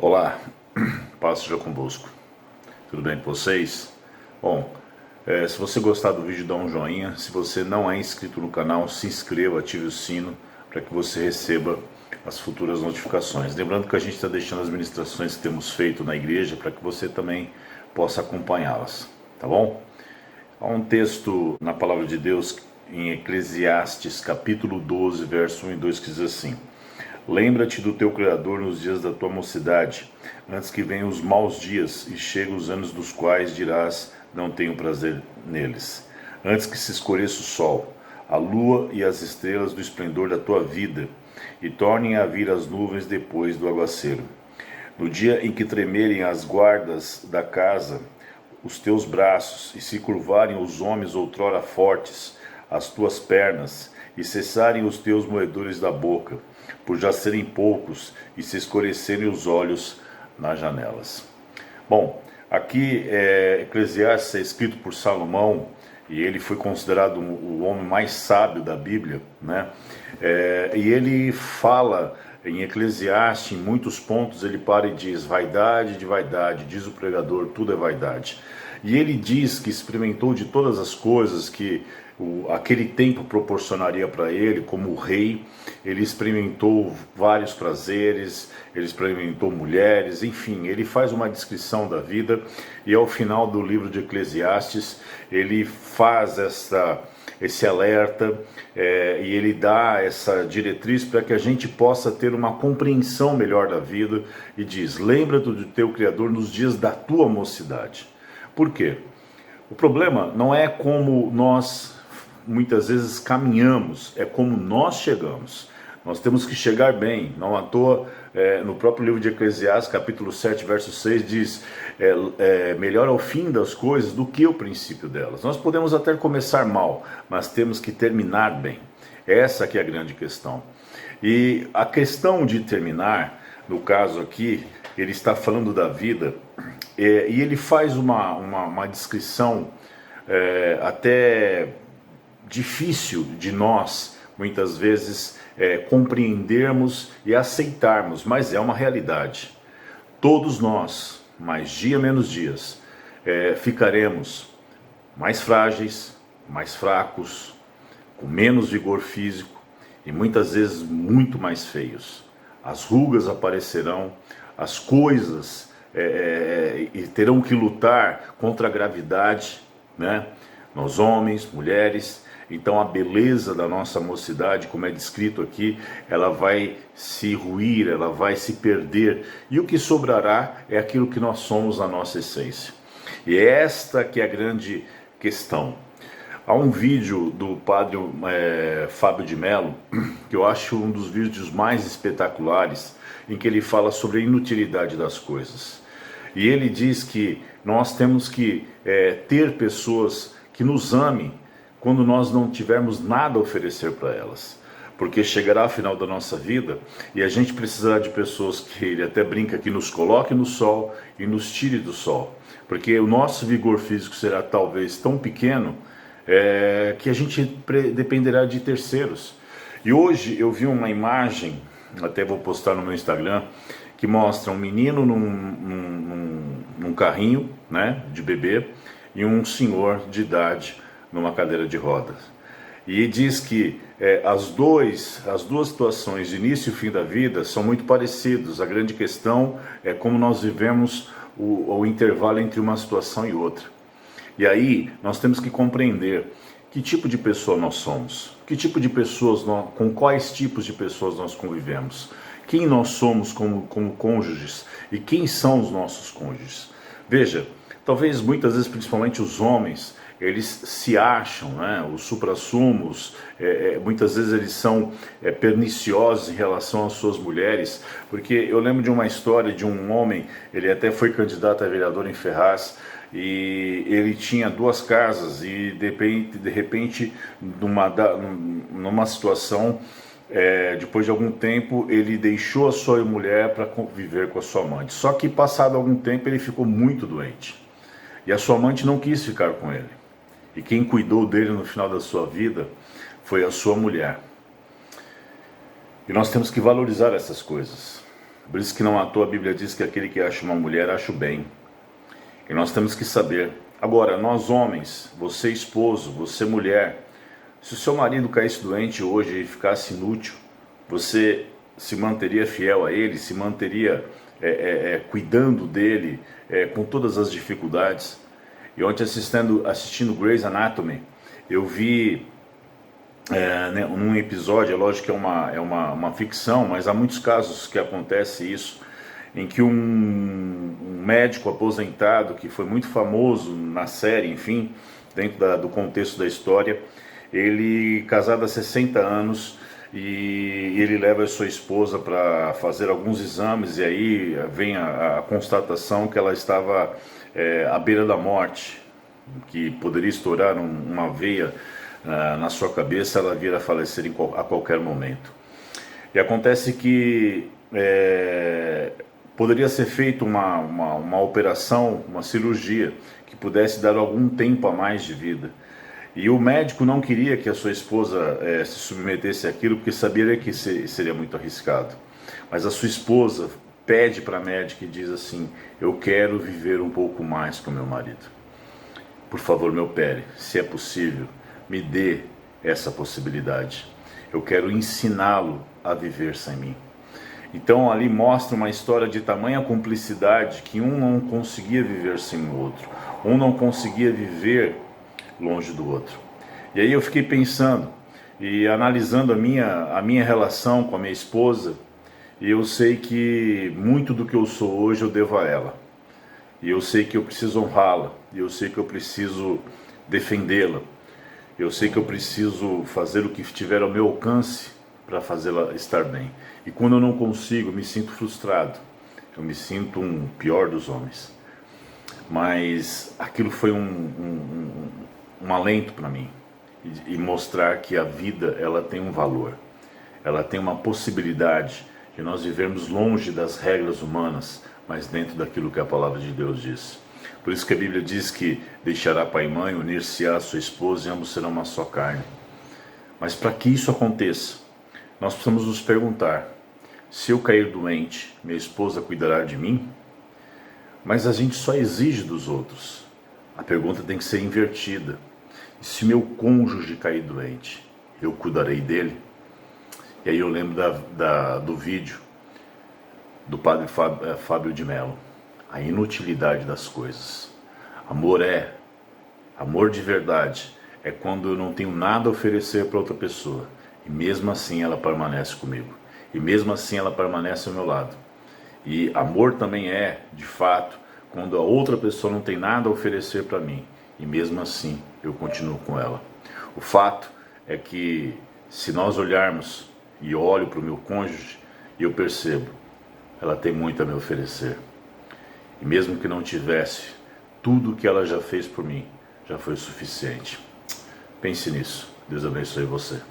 Olá, paz seja convosco. Tudo bem com vocês? Bom, se você gostar do vídeo, dá um joinha. Se você não é inscrito no canal, se inscreva, ative o sino para que você receba as futuras notificações. Lembrando que a gente está deixando as ministrações que temos feito na igreja para que você também possa acompanhá-las, tá bom? Há um texto na palavra de Deus em Eclesiastes capítulo 12, verso 1 e 2 que diz assim: Lembra-te do teu Criador nos dias da tua mocidade, antes que venham os maus dias e cheguem os anos dos quais dirás, não tenho prazer neles. Antes que se escureça o sol, a lua e as estrelas do esplendor da tua vida, e tornem a vir as nuvens depois do aguaceiro. No dia em que tremerem as guardas da casa, os teus braços, e se curvarem os homens outrora fortes, as tuas pernas, e cessarem os teus moedores da boca, por já serem poucos, e se escurecerem os olhos nas janelas. Bom, aqui Eclesiastes é escrito por Salomão, e ele foi considerado o homem mais sábio da Bíblia, né? E ele fala em Eclesiastes, em muitos pontos, ele para e diz: vaidade de vaidade, diz o pregador, tudo é vaidade. E ele diz que experimentou de todas as coisas que aquele tempo proporcionaria para ele, como rei. Ele experimentou vários prazeres, ele experimentou mulheres, enfim, ele faz uma descrição da vida, e ao final do livro de Eclesiastes ele faz esse alerta, e ele dá essa diretriz para que a gente possa ter uma compreensão melhor da vida, e diz: lembra-te do teu Criador nos dias da tua mocidade. Por quê? O problema não é como nós muitas vezes caminhamos, é como nós chegamos. Nós temos que chegar bem. Não à toa, no próprio livro de Eclesiastes, capítulo 7, verso 6, diz: melhor é o fim das coisas do que o princípio delas. Nós podemos até começar mal, mas temos que terminar bem. Essa que é a grande questão. E a questão de terminar, no caso aqui, ele está falando da vida, e ele faz uma descrição até difícil de nós, muitas vezes, compreendermos e aceitarmos, mas é uma realidade. Todos nós, mais dia menos dias, ficaremos mais frágeis, mais fracos, com menos vigor físico e muitas vezes muito mais feios. As rugas aparecerão, as coisas e terão que lutar contra a gravidade, né? Nós homens, mulheres. Então a beleza da nossa mocidade, como é descrito aqui, ela vai se ruir, ela vai se perder, e o que sobrará é aquilo que nós somos na nossa essência. E é esta que é a grande questão. Há um vídeo do padre Fábio de Mello, que eu acho um dos vídeos mais espetaculares, em que ele fala sobre a inutilidade das coisas. E ele diz que nós temos que ter pessoas que nos amem quando nós não tivermos nada a oferecer para elas. Porque chegará ao final da nossa vida e a gente precisará de pessoas que, ele até brinca, que nos coloque no sol e nos tire do sol. Porque o nosso vigor físico será talvez tão pequeno que a gente dependerá de terceiros. E hoje eu vi uma imagem, até vou postar no meu Instagram, que mostra um menino num carrinho, né, de bebê, e um senhor de idade numa cadeira de rodas. E diz que as duas situações, de início e fim da vida, são muito parecidas. A grande questão é como nós vivemos o intervalo entre uma situação e outra. E aí nós temos que compreender que tipo de pessoa nós somos, que tipo de pessoas, com quais tipos de pessoas nós convivemos, quem nós somos como cônjuges e quem são os nossos cônjuges. Veja, talvez muitas vezes, principalmente os homens, eles se acham, né, os suprassumos, muitas vezes eles são perniciosos em relação às suas mulheres, porque eu lembro de uma história de um homem, ele até foi candidato a vereador em Ferraz, e ele tinha 2 casas, e de repente numa situação, depois de algum tempo, ele deixou a sua mulher para conviver com a sua amante. Só que passado algum tempo ele ficou muito doente, e a sua amante não quis ficar com ele. E quem cuidou dele no final da sua vida foi a sua mulher. E nós temos que valorizar essas coisas. Por isso que não à toa a Bíblia diz que aquele que acha uma mulher, acha o bem. E nós temos que saber. Agora, nós homens, você esposo, você mulher, se o seu marido caísse doente hoje e ficasse inútil, você se manteria fiel a ele, se manteria cuidando dele com todas as dificuldades. E ontem assistindo Grey's Anatomy, eu vi num episódio, é lógico que é uma ficção, mas há muitos casos que acontece isso, em que um médico aposentado, que foi muito famoso na série, enfim, dentro do contexto da história, ele casado há 60 anos, e ele leva a sua esposa para fazer alguns exames, e aí vem a constatação que ela estava à beira da morte, que poderia estourar uma veia na sua cabeça, ela vir a falecer a qualquer momento. E acontece que poderia ser feita uma operação, uma cirurgia, que pudesse dar algum tempo a mais de vida. E o médico não queria que a sua esposa se submetesse àquilo, porque sabia que seria muito arriscado. Mas a sua esposa pede para a médica e diz assim: eu quero viver um pouco mais com meu marido. Por favor, me opere, se é possível, me dê essa possibilidade. Eu quero ensiná-lo a viver sem mim. Então ali mostra uma história de tamanha cumplicidade que um não conseguia viver sem o outro. Um não conseguia viver longe do outro. E aí eu fiquei pensando e analisando a minha relação com a minha esposa, e eu sei que muito do que eu sou hoje eu devo a ela. E eu sei que eu preciso honrá-la, e eu sei que eu preciso defendê-la. Eu sei que eu preciso fazer o que estiver ao meu alcance para fazê-la estar bem. E quando eu não consigo, eu me sinto frustrado. Eu me sinto um pior dos homens. Mas aquilo foi um alento para mim. E mostrar que a vida, ela tem um valor. Ela tem uma possibilidade de nós vivermos longe das regras humanas, mas dentro daquilo que a palavra de Deus diz. Por isso que a Bíblia diz que deixará pai e mãe, unir-se-á a sua esposa e ambos serão uma só carne. Mas para que isso aconteça, nós precisamos nos perguntar: se eu cair doente, minha esposa cuidará de mim? Mas a gente só exige dos outros. A pergunta tem que ser invertida. E se meu cônjuge cair doente, eu cuidarei dele? E aí eu lembro do vídeo do padre Fábio de Mello. A inutilidade das coisas. Amor de verdade é quando eu não tenho nada a oferecer para outra pessoa, e mesmo assim ela permanece comigo, e mesmo assim ela permanece ao meu lado. E amor também é, de fato, quando a outra pessoa não tem nada a oferecer para mim, e mesmo assim eu continuo com ela. O fato é que, se nós olharmos, e olho para o meu cônjuge, e eu percebo, ela tem muito a me oferecer. E mesmo que não tivesse, tudo que ela já fez por mim já foi suficiente. Pense nisso. Deus abençoe você.